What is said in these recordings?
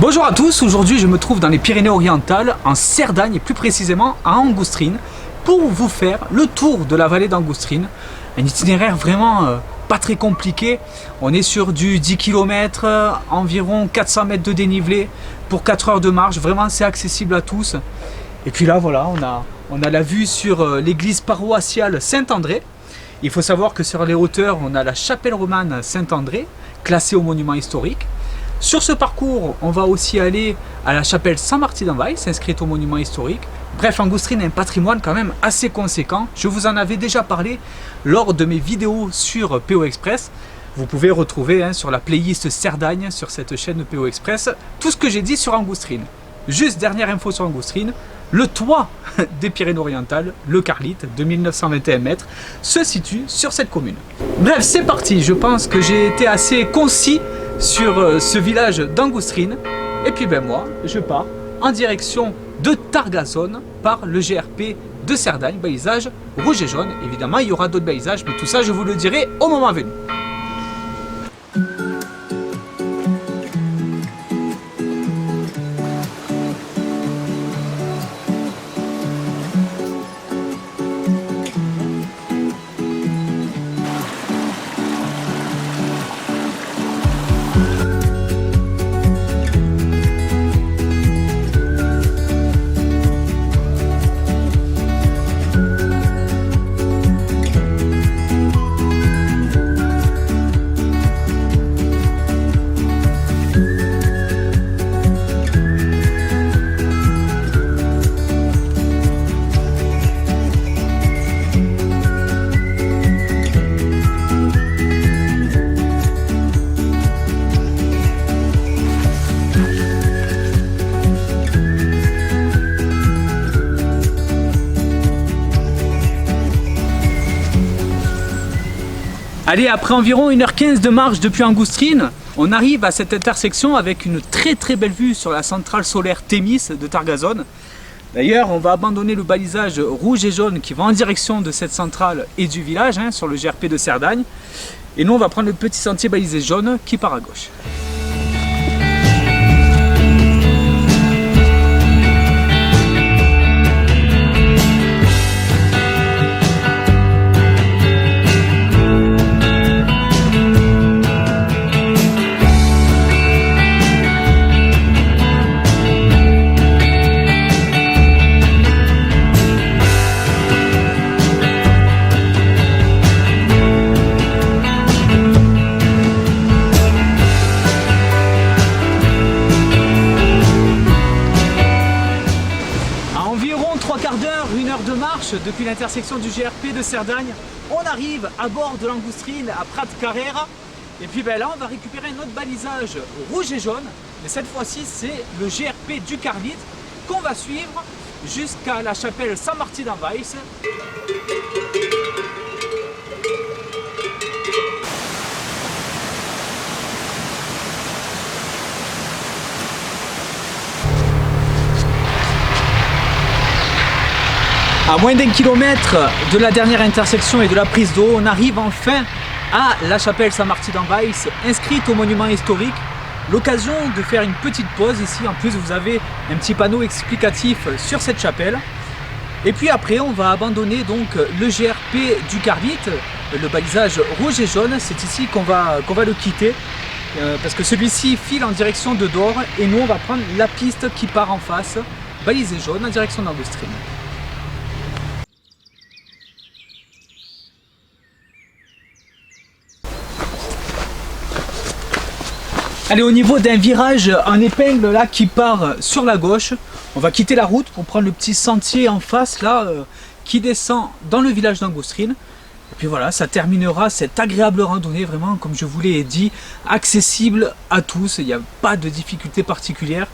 Bonjour à tous, aujourd'hui je me trouve dans les Pyrénées-Orientales, en Cerdagne et plus précisément à Angoustrine, pour vous faire le tour de la vallée d'Angoustrine. Un itinéraire vraiment pas très compliqué, on est sur du 10 km, environ 400 mètres de dénivelé pour 4 heures de marche, vraiment c'est accessible à tous. Et puis là voilà, on a la vue sur l'église paroissiale Saint-André. Il faut savoir que sur les hauteurs, on a la chapelle romane Saint-André, classée au monument historique. Sur ce parcours, on va aussi aller à la chapelle Saint-Martin-d'Envals, inscrite au monument historique. Bref, Angoustrine a un patrimoine quand même assez conséquent. Je vous en avais déjà parlé lors de mes vidéos sur PO Express. Vous pouvez retrouver sur la playlist Cerdagne, sur cette chaîne PO Express, tout ce que j'ai dit sur Angoustrine. Juste dernière info sur Angoustrine, le toit des Pyrénées-Orientales, le Carlite, de 1921 mètres, se situe sur cette commune. Bref, c'est parti, je pense que j'ai été assez concis sur ce village d'Angoustrine. Et puis moi, je pars en direction de Targazone par le GRP de Cerdagne, balisage rouge et jaune. Évidemment, il y aura d'autres balisages, mais tout ça, je vous le dirai au moment venu. Allez, après environ 1h15 de marche depuis Angoustrine, on arrive à cette intersection avec une très belle vue sur la centrale solaire Thémis de Targazone. D'ailleurs, on va abandonner le balisage rouge et jaune qui va en direction de cette centrale et du village, sur le GRP de Cerdagne. Et nous, on va prendre le petit sentier balisé jaune qui part à gauche. Depuis l'intersection du GRP de Cerdagne, on arrive à bord de l'Angoustrine à Prat Carrera. Et puis là, on va récupérer un autre balisage rouge et jaune. Mais cette fois-ci, c'est le GRP du Carlite qu'on va suivre jusqu'à la chapelle Saint-Martin-d'Envals. À moins d'1 kilomètre de la dernière intersection et de la prise d'eau, on arrive enfin à la chapelle Saint-Martin-d'Envals, inscrite au monument historique. L'occasion de faire une petite pause ici. En plus, vous avez un petit panneau explicatif sur cette chapelle. Et puis après, on va abandonner donc le GRP du Carlite, le balisage rouge et jaune. C'est ici qu'on va le quitter, parce que celui-ci file en direction de Dore et nous, on va prendre la piste qui part en face, balisée jaune, en direction d'Angoustrine. Allez, au niveau d'un virage en épingle là qui part sur la gauche, on va quitter la route pour prendre le petit sentier en face là qui descend dans le village d'Angoustrine. Et puis voilà, ça terminera cette agréable randonnée, vraiment comme je vous l'ai dit, accessible à tous. Il n'y a pas de difficulté particulière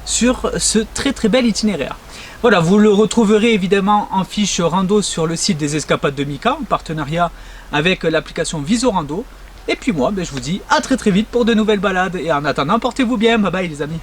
sur ce très bel itinéraire. Voilà, vous le retrouverez évidemment en fiche rando sur le site des Escapades de Mika, en partenariat avec l'application Visorando. Et puis moi, je vous dis à très vite pour de nouvelles balades. Et en attendant, portez-vous bien. Bye bye les amis.